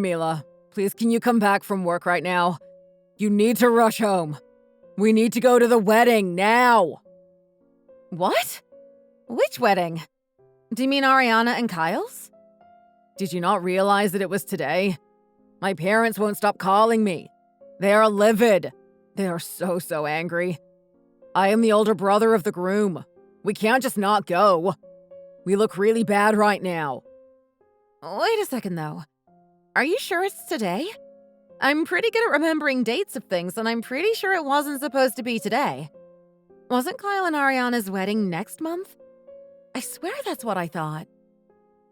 Mila. Please, can you come back from work right now? You need to rush home. We need to go to the wedding now. What? Which wedding? Do you mean Ariana and Kyle's? Did you not realize that it was today? My parents won't stop calling me. They are livid. They are so angry. I am the older brother of the groom. We can't just not go. We look really bad right now. Wait a second, though. Are you sure it's today? I'm pretty good at remembering dates of things, and I'm pretty sure it wasn't supposed to be today. Wasn't Kyle and Ariana's wedding next month? I swear that's what I thought.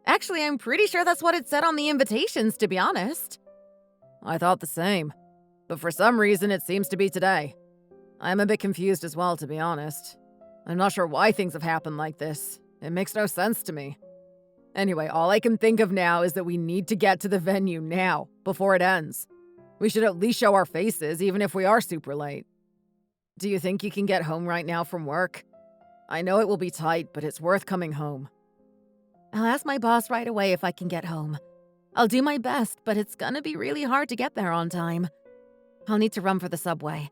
Actually, I'm pretty sure that's what it said on the invitations, to be honest. I thought the same, but for some reason it seems to be today. I'm a bit confused as well, to be honest. I'm not sure why things have happened like this. It makes no sense to me. Anyway, all I can think of now is that we need to get to the venue now, before it ends. We should at least show our faces, even if we are super late. Do you think you can get home right now from work? I know it will be tight, but it's worth coming home. I'll ask my boss right away if I can get home. I'll do my best, but it's gonna be really hard to get there on time. I'll need to run for the subway.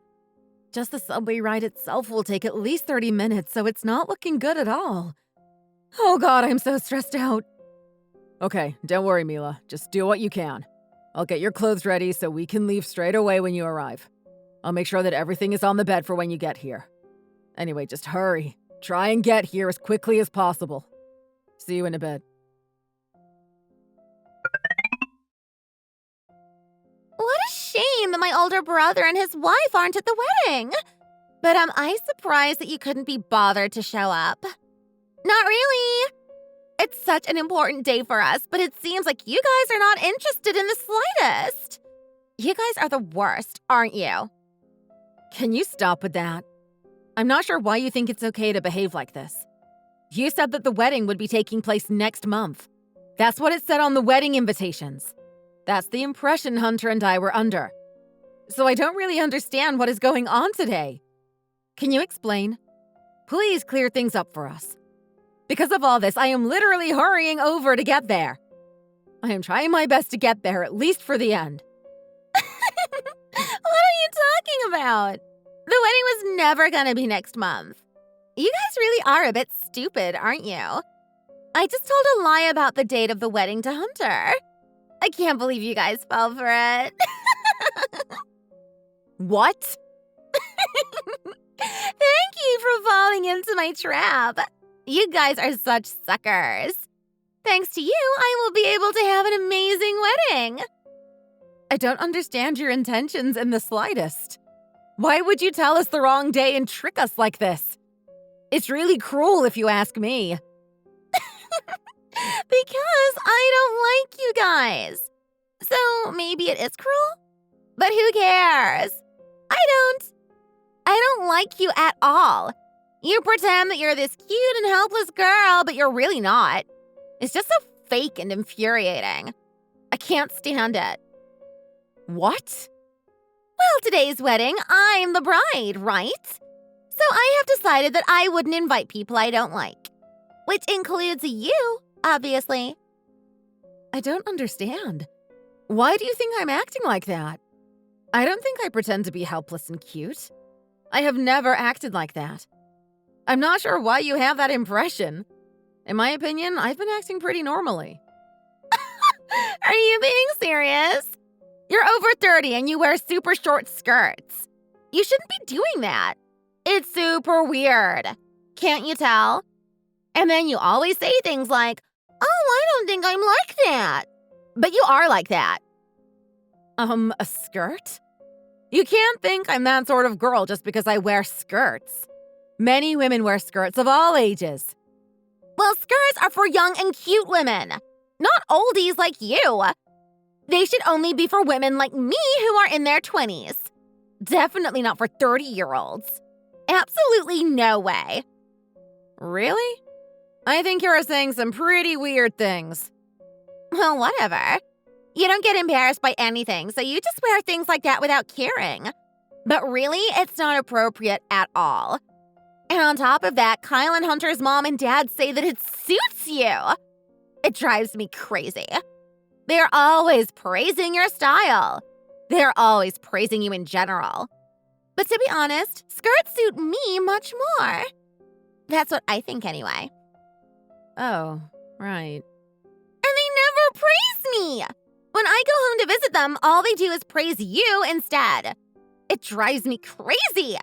Just the subway ride itself will take at least 30 minutes, so it's not looking good at all. Oh god, I'm so stressed out. Okay, don't worry, Mila. Just do what you can. I'll get your clothes ready so we can leave straight away when you arrive. I'll make sure that everything is on the bed for when you get here. Anyway, just hurry. Try and get here as quickly as possible. See you in a bit. What a shame that my older brother and his wife aren't at the wedding. But am I surprised that you couldn't be bothered to show up? Not really. It's such an important day for us, but it seems like you guys are not interested in the slightest. You guys are the worst, aren't you? Can you stop with that? I'm not sure why you think it's okay to behave like this. You said that the wedding would be taking place next month. That's what it said on the wedding invitations. That's the impression Hunter and I were under. So I don't really understand what is going on today. Can you explain? Please clear things up for us. Because of all this, I am literally hurrying over to get there. I am trying my best to get there, at least for the end. What are you talking about? The wedding was never gonna be next month. You guys really are a bit stupid, aren't you? I just told a lie about the date of the wedding to Hunter. I can't believe you guys fell for it. What? Thank you for falling into my trap. You guys are such suckers. Thanks to you, I will be able to have an amazing wedding. I don't understand your intentions in the slightest. Why would you tell us the wrong day and trick us like this? It's really cruel if you ask me. Because I don't like you guys. So maybe it is cruel? But who cares? I don't like you at all. You pretend that you're this cute and helpless girl, but you're really not. It's just so fake and infuriating. I can't stand it. What? Well, today's wedding, I'm the bride, right? So I have decided that I wouldn't invite people I don't like. Which includes you, obviously. I don't understand. Why do you think I'm acting like that? I don't think I pretend to be helpless and cute. I have never acted like that. I'm not sure why you have that impression. In my opinion, I've been acting pretty normally. Are you being serious? You're over 30 and you wear super short skirts. You shouldn't be doing that. It's super weird. Can't you tell? And then you always say things like, oh, I don't think I'm like that. But you are like that. A skirt? You can't think I'm that sort of girl just because I wear skirts. Many women wear skirts of all ages. Well, skirts are for young and cute women, not oldies like you. They should only be for women like me who are in their 20s. Definitely not for 30-year-olds. Absolutely no way. Really? I think you're saying some pretty weird things. Well, whatever. You don't get embarrassed by anything, so you just wear things like that without caring. But really, it's not appropriate at all. And on top of that, Kyle and Hunter's mom and dad say that it suits you. It drives me crazy. They're always praising your style. They're always praising you in general. But to be honest, skirts suit me much more. That's what I think anyway. Oh, right. And they never praise me! When I go home to visit them, all they do is praise you instead. It drives me crazy.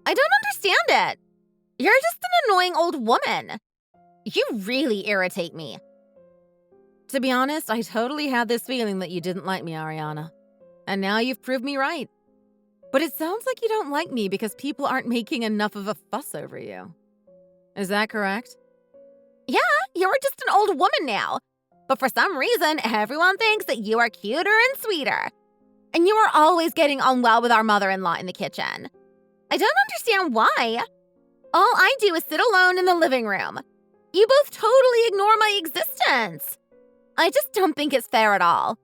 I don't understand it. You're just an annoying old woman. You really irritate me. To be honest, I totally had this feeling that you didn't like me, Ariana. And now you've proved me right. But it sounds like you don't like me because people aren't making enough of a fuss over you. Is that correct? Yeah, you're just an old woman now. But for some reason, everyone thinks that you are cuter and sweeter. And you are always getting on well with our mother-in-law in the kitchen. I don't understand why. All I do is sit alone in the living room. You both totally ignore my existence. I just don't think it's fair at all.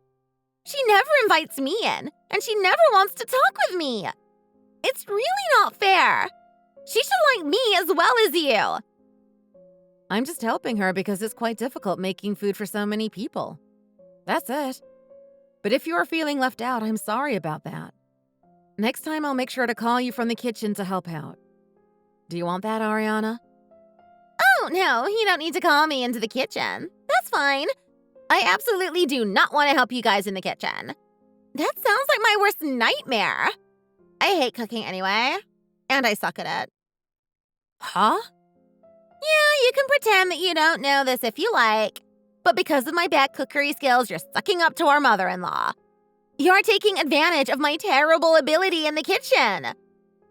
She never invites me in, and she never wants to talk with me. It's really not fair. She should like me as well as you. I'm just helping her because it's quite difficult making food for so many people. That's it. But if you are feeling left out, I'm sorry about that. Next time I'll make sure to call you from the kitchen to help out. Do you want that, Ariana? Oh, no, you don't need to call me into the kitchen. That's fine. I absolutely do not want to help you guys in the kitchen. That sounds like my worst nightmare. I hate cooking anyway, and I suck at it. Huh? Yeah, you can pretend that you don't know this if you like, but because of my bad cookery skills, you're sucking up to our mother-in-law. You're taking advantage of my terrible ability in the kitchen.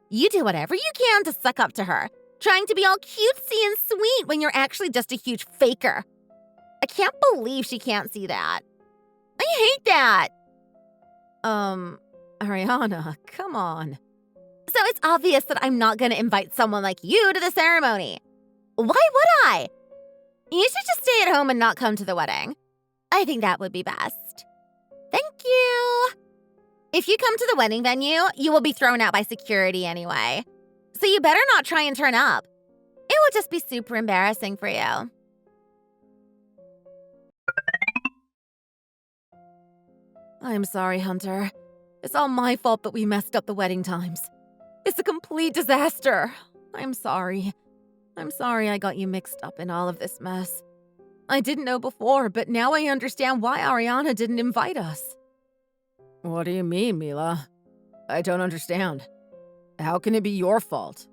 You do whatever you can to suck up to her, trying to be all cutesy and sweet when you're actually just a huge faker. I can't believe she can't see that. I hate that. Ariana, come on. So it's obvious that I'm not going to invite someone like you to the ceremony. Why would I? You should just stay at home and not come to the wedding. I think that would be best. Thank you. If you come to the wedding venue, you will be thrown out by security anyway. So you better not try and turn up. It will just be super embarrassing for you. I'm sorry, Hunter. It's all my fault that we messed up the wedding times. It's a complete disaster. I'm sorry. I'm sorry I got you mixed up in all of this mess. I didn't know before, but now I understand why Ariana didn't invite us. What do you mean, Mila? I don't understand. How can it be your fault?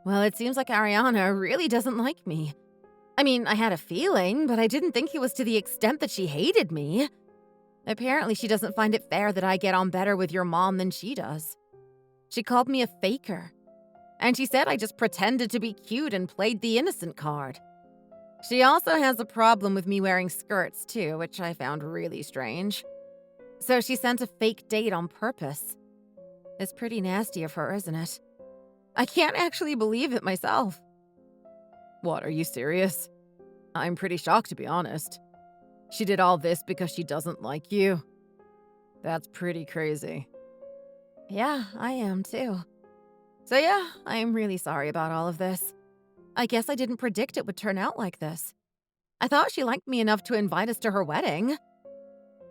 Well, it seems like Ariana really doesn't like me. I mean, I had a feeling, but I didn't think it was to the extent that she hated me. Apparently, she doesn't find it fair that I get on better with your mom than she does. She called me a faker. And she said I just pretended to be cute and played the innocent card. She also has a problem with me wearing skirts, too, which I found really strange. So she sent a fake date on purpose. It's pretty nasty of her, isn't it? I can't actually believe it myself. What, are you serious? I'm pretty shocked, to be honest. She did all this because she doesn't like you? That's pretty crazy. Yeah, I am too. So yeah, I am really sorry about all of this. I guess I didn't predict it would turn out like this. I thought she liked me enough to invite us to her wedding.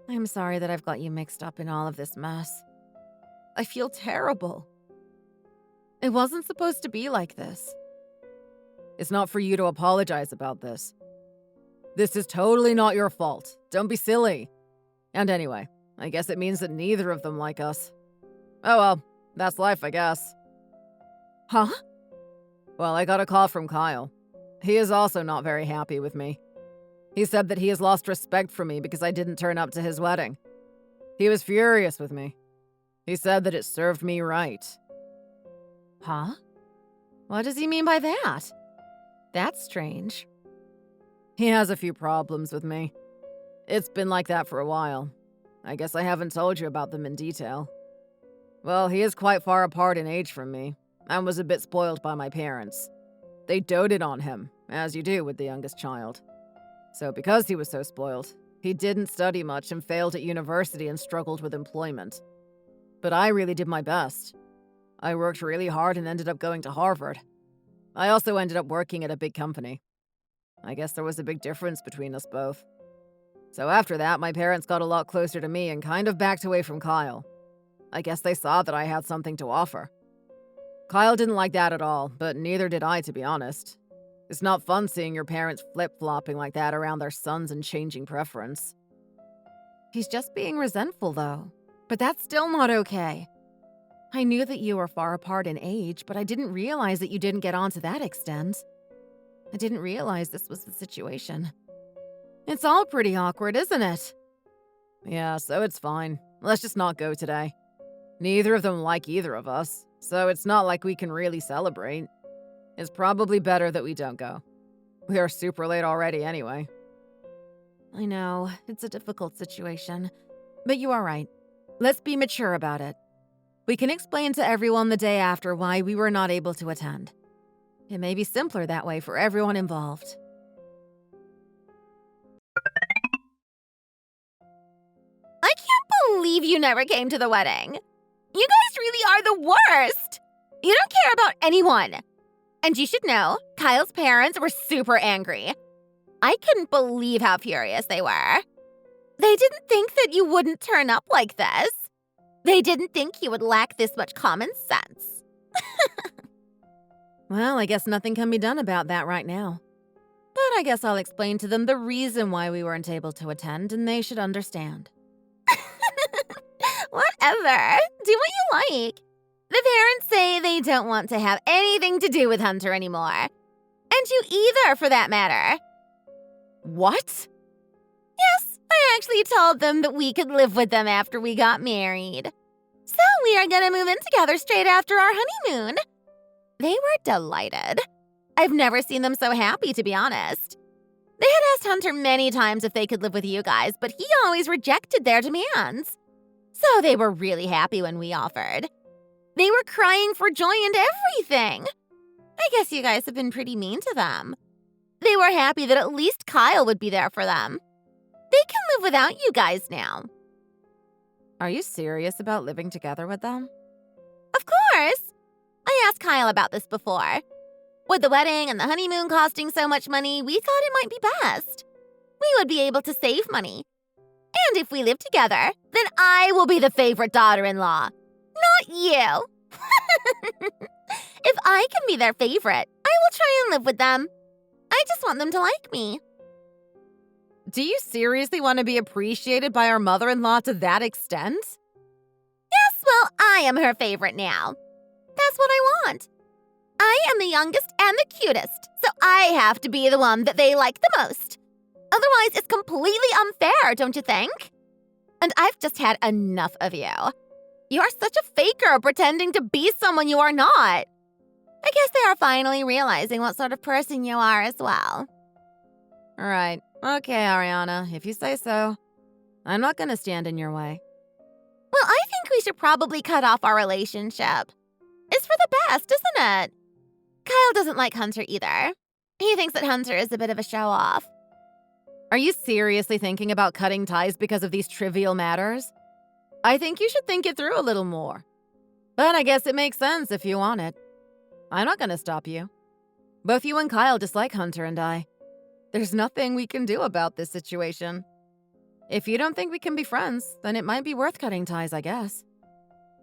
I'm sorry that I've got you mixed up in all of this mess. I feel terrible. It wasn't supposed to be like this. It's not for you to apologize about this. This is totally not your fault. Don't be silly. And anyway, I guess it means that neither of them like us. Oh well, that's life, I guess. Huh? Well, I got a call from Kyle. He is also not very happy with me. He said that he has lost respect for me because I didn't turn up to his wedding. He was furious with me. He said that it served me right. Huh? What does he mean by that? That's strange. He has a few problems with me. It's been like that for a while. I guess I haven't told you about them in detail. Well, he is quite far apart in age from me, and was a bit spoiled by my parents. They doted on him, as you do with the youngest child. So because he was so spoiled, he didn't study much and failed at university and struggled with employment. But I really did my best. I worked really hard and ended up going to Harvard. I also ended up working at a big company. I guess there was a big difference between us both. So after that, my parents got a lot closer to me and kind of backed away from Kyle. I guess they saw that I had something to offer. Kyle didn't like that at all, but neither did I, to be honest. It's not fun seeing your parents flip-flopping like that around their sons and changing preference. He's just being resentful, though. But that's still not okay. I knew that you were far apart in age, but I didn't realize that you didn't get on to that extent. I didn't realize this was the situation. It's all pretty awkward, isn't it? Yeah, so it's fine. Let's just not go today. Neither of them like either of us, so it's not like we can really celebrate. It's probably better that we don't go. We are super late already anyway. I know, it's a difficult situation. But you are right. Let's be mature about it. We can explain to everyone the day after why we were not able to attend. It may be simpler that way for everyone involved. I can't believe you never came to the wedding. You guys really are the worst. You don't care about anyone. And you should know, Kyle's parents were super angry. I couldn't believe how furious they were. They didn't think that you wouldn't turn up like this. They didn't think you would lack this much common sense. Well, I guess nothing can be done about that right now. But I guess I'll explain to them the reason why we weren't able to attend, and they should understand. Whatever. Do what you like. The parents say they don't want to have anything to do with Hunter anymore. And you either, for that matter. What? Yes, I actually told them that we could live with them after we got married. So we are gonna move in together straight after our honeymoon. They were delighted. I've never seen them so happy, to be honest. They had asked Hunter many times if they could live with you guys, but he always rejected their demands. So they were really happy when we offered. They were crying for joy and everything. I guess you guys have been pretty mean to them. They were happy that at least Kyle would be there for them. They can live without you guys now. Are you serious about living together with them? Of course. I asked Kyle about this before. With the wedding and the honeymoon costing so much money, we thought it might be best. We would be able to save money. And if we live together, then I will be the favorite daughter-in-law. Not you. If I can be their favorite, I will try and live with them. I just want them to like me. Do you seriously want to be appreciated by our mother-in-law to that extent? Yes, well, I am her favorite now. That's what I want. I am the youngest and the cutest, so I have to be the one that they like the most. Otherwise, it's completely unfair, don't you think? And I've just had enough of you. You are such a faker pretending to be someone you are not. I guess they are finally realizing what sort of person you are as well. All right. Okay, Ariana, if you say so. I'm not going to stand in your way. Well, I think we should probably cut off our relationship. It's for the best, isn't it? Kyle doesn't like Hunter either. He thinks that Hunter is a bit of a show-off. Are you seriously thinking about cutting ties because of these trivial matters? I think you should think it through a little more. But I guess it makes sense if you want it. I'm not going to stop you. Both you and Kyle dislike Hunter and I. There's nothing we can do about this situation. If you don't think we can be friends, then it might be worth cutting ties, I guess.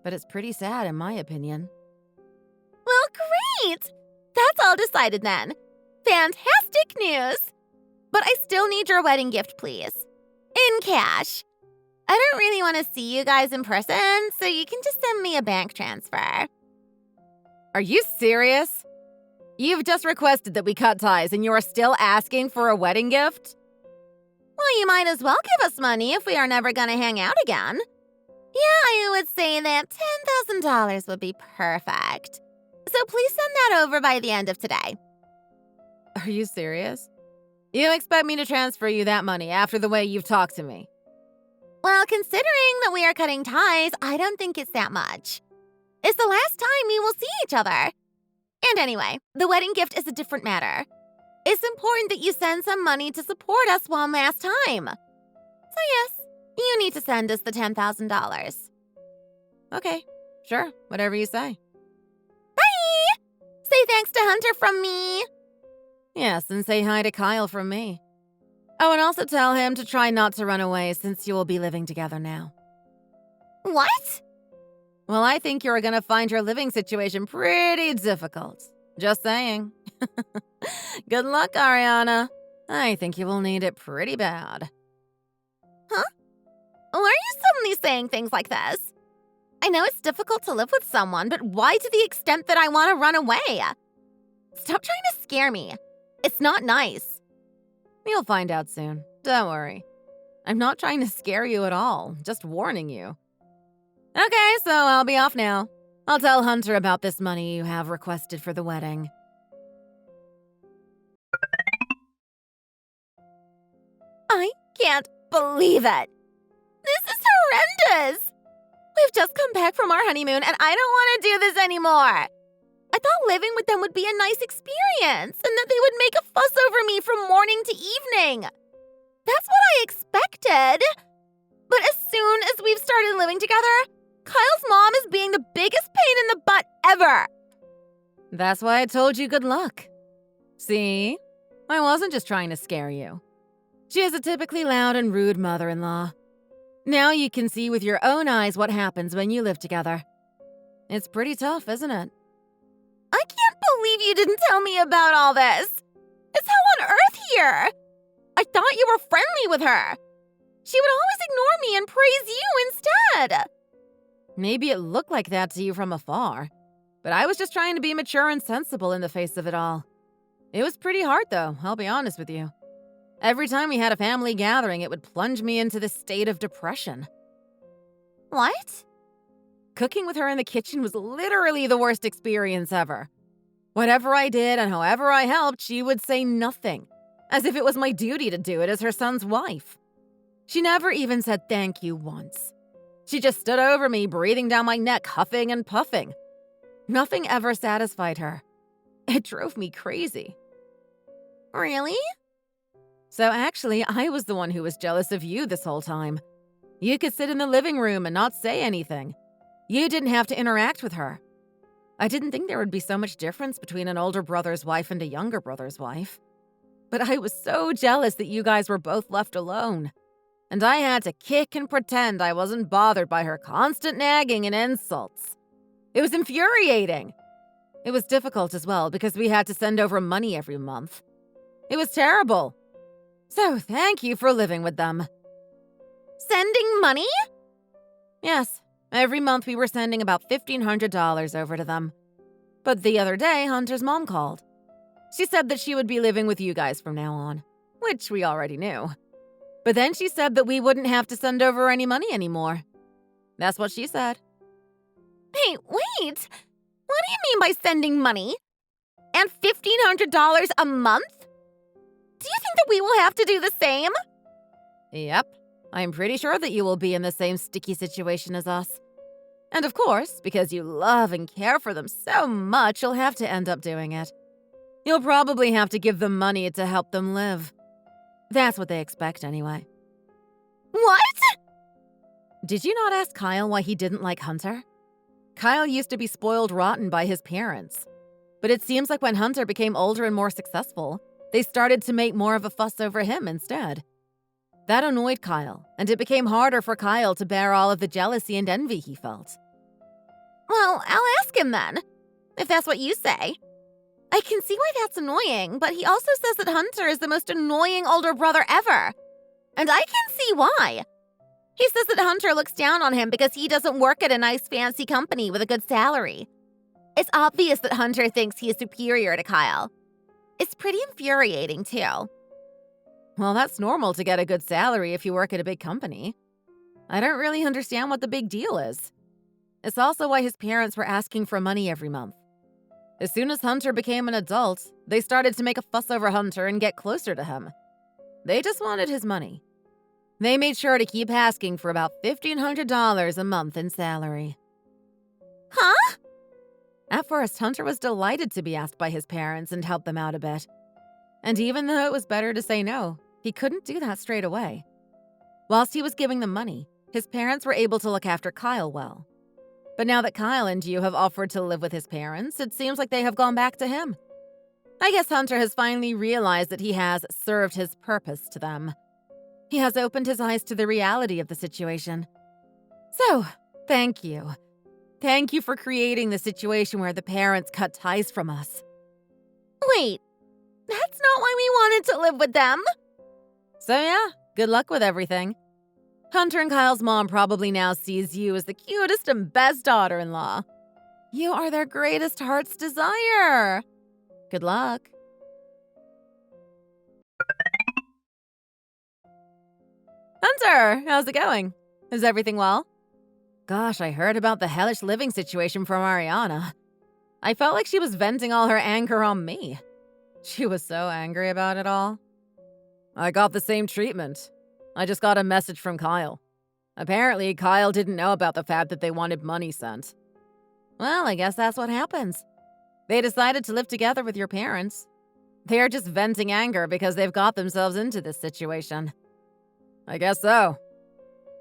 But it's pretty sad, in my opinion. Well, great! That's all decided then. Fantastic news! But I still need your wedding gift, please. In cash. I don't really want to see you guys in person, so you can just send me a bank transfer. Are you serious? You've just requested that we cut ties and you are still asking for a wedding gift? Well, you might as well give us money if we are never going to hang out again. Yeah, I would say that $10,000 would be perfect. So please send that over by the end of today. Are you serious? You expect me to transfer you that money after the way you've talked to me? Well, considering that we are cutting ties, I don't think it's that much. It's the last time we will see each other. And anyway, the wedding gift is a different matter. It's important that you send some money to support us one last time. So yes, you need to send us the $10,000. Okay, sure, whatever you say. Bye! Say thanks to Hunter from me. Yes, and say hi to Kyle from me. Oh, and also tell him to try not to run away since you will be living together now. What? Well, I think you're gonna find your living situation pretty difficult. Just saying. Good luck, Ariana. I think you will need it pretty bad. Huh? Why are you suddenly saying things like this? I know it's difficult to live with someone, but why to the extent that I want to run away? Stop trying to scare me. It's not nice. You'll find out soon. Don't worry. I'm not trying to scare you at all, just warning you. Okay, so I'll be off now. I'll tell Hunter about this money you have requested for the wedding. I can't believe it. This is horrendous. We've just come back from our honeymoon and I don't want to do this anymore. I thought living with them would be a nice experience and that they would make a fuss over me from morning to evening. That's what I expected. But as soon as we've started living together, Kyle's mom is being the biggest pain in the butt ever. That's why I told you good luck. See? I wasn't just trying to scare you. She is a typically loud and rude mother-in-law. Now you can see with your own eyes what happens when you live together. It's pretty tough, isn't it? I can't believe you didn't tell me about all this. It's hell on earth here. I thought you were friendly with her. She would always ignore me and praise you instead. Maybe it looked like that to you from afar, but I was just trying to be mature and sensible in the face of it all. It was pretty hard, though, I'll be honest with you. Every time we had a family gathering, it would plunge me into this state of depression. What? Cooking with her in the kitchen was literally the worst experience ever. Whatever I did and however I helped, she would say nothing, as if it was my duty to do it as her son's wife. She never even said thank you once. She just stood over me, breathing down my neck, huffing and puffing. Nothing ever satisfied her. It drove me crazy. Really? So actually, I was the one who was jealous of you this whole time. You could sit in the living room and not say anything. You didn't have to interact with her. I didn't think there would be so much difference between an older brother's wife and a younger brother's wife. But I was so jealous that you guys were both left alone. And I had to kick and pretend I wasn't bothered by her constant nagging and insults. It was infuriating. It was difficult as well because we had to send over money every month. It was terrible. So thank you for living with them. Sending money? Yes, every month we were sending about $1,500 over to them. But the other day, Hunter's mom called. She said that she would be living with you guys from now on, which we already knew. But then she said that we wouldn't have to send over any money anymore. That's what she said. Hey, wait. What do you mean by sending money? And $1,500 a month? Do you think that we will have to do the same? Yep. I'm pretty sure that you will be in the same sticky situation as us. And of course, because you love and care for them so much, you'll have to end up doing it. You'll probably have to give them money to help them live. That's what they expect anyway. What? Did you not ask Kyle why he didn't like Hunter? Kyle used to be spoiled rotten by his parents. But it seems like when Hunter became older and more successful, they started to make more of a fuss over him instead. That annoyed Kyle, and it became harder for Kyle to bear all of the jealousy and envy he felt. Well, I'll ask him then, if that's what you say. I can see why that's annoying, but he also says that Hunter is the most annoying older brother ever. And I can see why. He says that Hunter looks down on him because he doesn't work at a nice fancy company with a good salary. It's obvious that Hunter thinks he is superior to Kyle. It's pretty infuriating, too. Well, that's normal to get a good salary if you work at a big company. I don't really understand what the big deal is. It's also why his parents were asking for money every month. As soon as Hunter became an adult, they started to make a fuss over Hunter and get closer to him. They just wanted his money. They made sure to keep asking for about $1,500 a month in salary. Huh? At first, Hunter was delighted to be asked by his parents and help them out a bit. And even though it was better to say no, he couldn't do that straight away. Whilst he was giving them money, his parents were able to look after Kyle well. But now that Kyle and you have offered to live with his parents, it seems like they have gone back to him. I guess Hunter has finally realized that he has served his purpose to them. He has opened his eyes to the reality of the situation. So, thank you. Thank you for creating the situation where the parents cut ties from us. Wait, that's not why we wanted to live with them. So yeah, good luck with everything. Hunter and Kyle's mom probably now sees you as the cutest and best daughter-in-law. You are their greatest heart's desire. Good luck. Hunter, how's it going? Is everything well? Gosh, I heard about the hellish living situation from Ariana. I felt like she was venting all her anger on me. She was so angry about it all. I got the same treatment. I just got a message from Kyle. Apparently, Kyle didn't know about the fact that they wanted money sent. Well, I guess that's what happens. They decided to live together with your parents. They are just venting anger because they've got themselves into this situation. I guess so.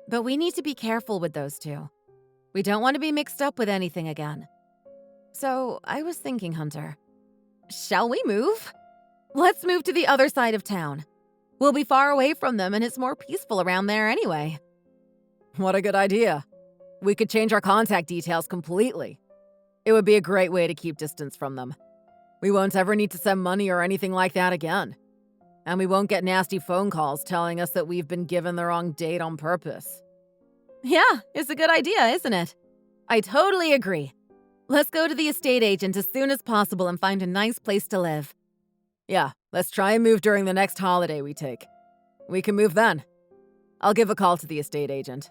But we need to be careful with those two. We don't want to be mixed up with anything again. So, I was thinking, Hunter, shall we move? Let's move to the other side of town. We'll be far away from them and it's more peaceful around there anyway. What a good idea. We could change our contact details completely. It would be a great way to keep distance from them. We won't ever need to send money or anything like that again. And we won't get nasty phone calls telling us that we've been given the wrong date on purpose. Yeah, it's a good idea, isn't it? I totally agree. Let's go to the estate agent as soon as possible and find a nice place to live. Yeah, let's try and move during the next holiday we take. We can move then. I'll give a call to the estate agent.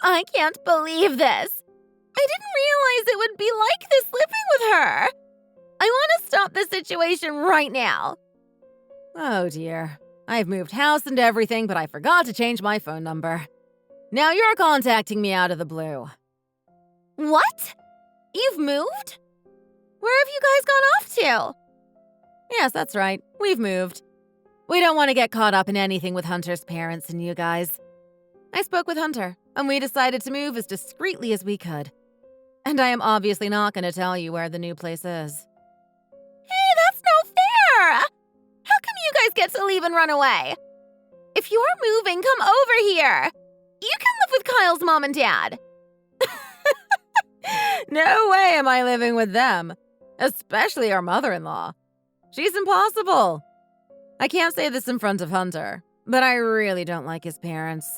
I can't believe this. I didn't realize it would be like this living with her. I want to stop this situation right now. Oh dear. I've moved house and everything, but I forgot to change my phone number. Now you're contacting me out of the blue. What? You've moved? Where have you guys gone off to? Yes, that's right. We've moved. We don't want to get caught up in anything with Hunter's parents and you guys. I spoke with Hunter, and we decided to move as discreetly as we could. And I am obviously not going to tell you where the new place is. Hey, that's no fair! How come you guys get to leave and run away? If you're moving, come over here. You can live with Kyle's mom and dad. No way am I living with them. Especially our mother-in-law. She's impossible. I can't say this in front of Hunter, but I really don't like his parents.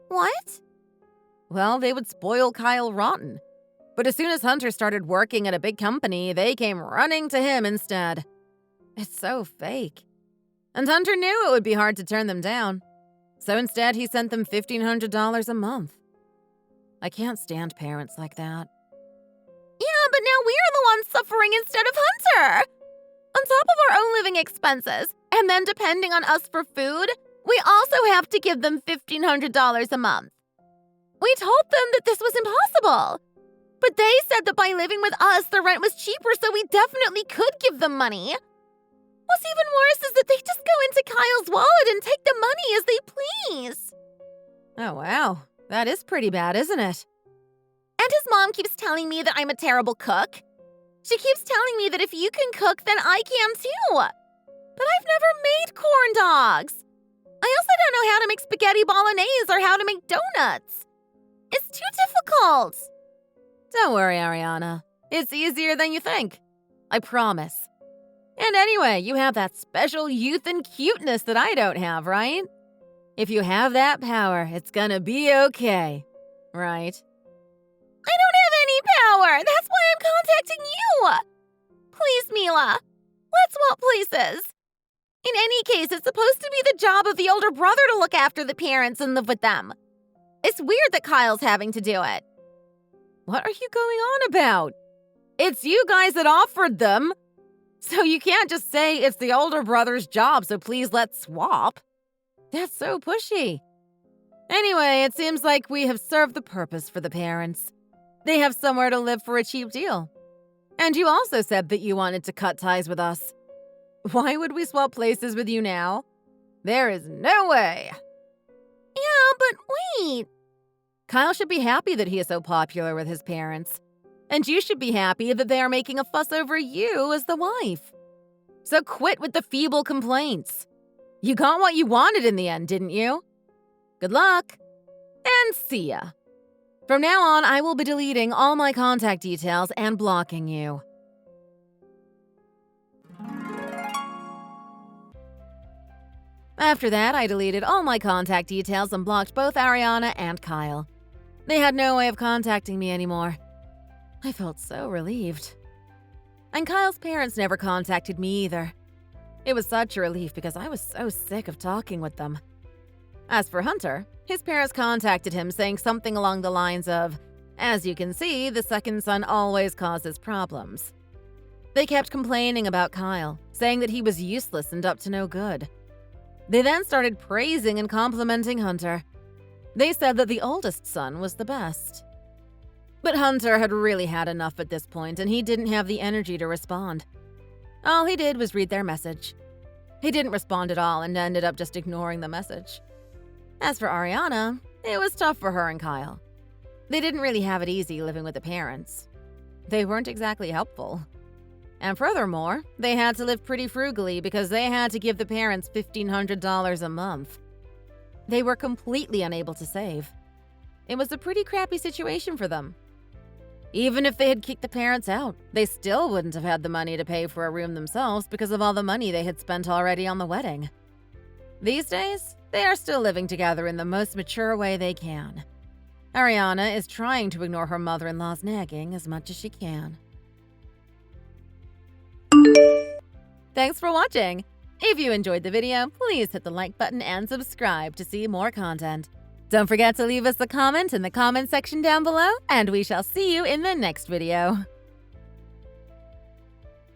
What? Well, they would spoil Kyle rotten. But as soon as Hunter started working at a big company, they came running to him instead. It's so fake. And Hunter knew it would be hard to turn them down. So instead, he sent them $1,500 a month. I can't stand parents like that. Yeah, but now we're the ones suffering instead of Hunter. On top of our own living expenses, and then depending on us for food, we also have to give them $1,500 a month. We told them that this was impossible. But they said that by living with us, the rent was cheaper, so we definitely could give them money. What's even worse is that they just go into Kyle's wallet and take the money as they please. Oh, wow. That is pretty bad, isn't it? And his mom keeps telling me that I'm a terrible cook. She keeps telling me that if you can cook, then I can too. But I've never made corn dogs. I also don't know how to make spaghetti bolognese or how to make donuts. It's too difficult. Don't worry, Ariana. It's easier than you think. I promise. And anyway, you have that special youth and cuteness that I don't have, right? If you have that power, it's gonna be okay, right? I don't have any power. That's why I'm contacting you. Please, Mila, let's swap places. In any case, it's supposed to be the job of the older brother to look after the parents and live with them. It's weird that Kyle's having to do it. What are you going on about? It's you guys that offered them. So you can't just say it's the older brother's job, so please let's swap. That's so pushy. Anyway, it seems like we have served the purpose for the parents. They have somewhere to live for a cheap deal. And you also said that you wanted to cut ties with us. Why would we swap places with you now? There is no way. Yeah, but wait. Kyle should be happy that he is so popular with his parents. And you should be happy that they are making a fuss over you as the wife. So quit with the feeble complaints. You got what you wanted in the end, didn't you? Good luck, and see ya. From now on, I will be deleting all my contact details and blocking you. After that, I deleted all my contact details and blocked both Ariana and Kyle. They had no way of contacting me anymore. I felt so relieved. And Kyle's parents never contacted me either. It was such a relief because I was so sick of talking with them. As for Hunter, his parents contacted him saying something along the lines of, "As you can see, the second son always causes problems." They kept complaining about Kyle, saying that he was useless and up to no good. They then started praising and complimenting Hunter. They said that the oldest son was the best. But Hunter had really had enough at this point, and he didn't have the energy to respond. All he did was read their message. He didn't respond at all and ended up just ignoring the message. As for Ariana, it was tough for her and Kyle. They didn't really have it easy living with the parents. They weren't exactly helpful. And furthermore, they had to live pretty frugally because they had to give the parents $1,500 a month. They were completely unable to save. It was a pretty crappy situation for them. Even if they had kicked the parents out, they still wouldn't have had the money to pay for a room themselves because of all the money they had spent already on the wedding. These days, they are still living together in the most mature way they can. Ariana is trying to ignore her mother-in-law's nagging as much as she can. Thanks for watching! If you enjoyed the video, please hit the like button and subscribe to see more content. Don't forget to leave us a comment in the comment section down below, and we shall see you in the next video.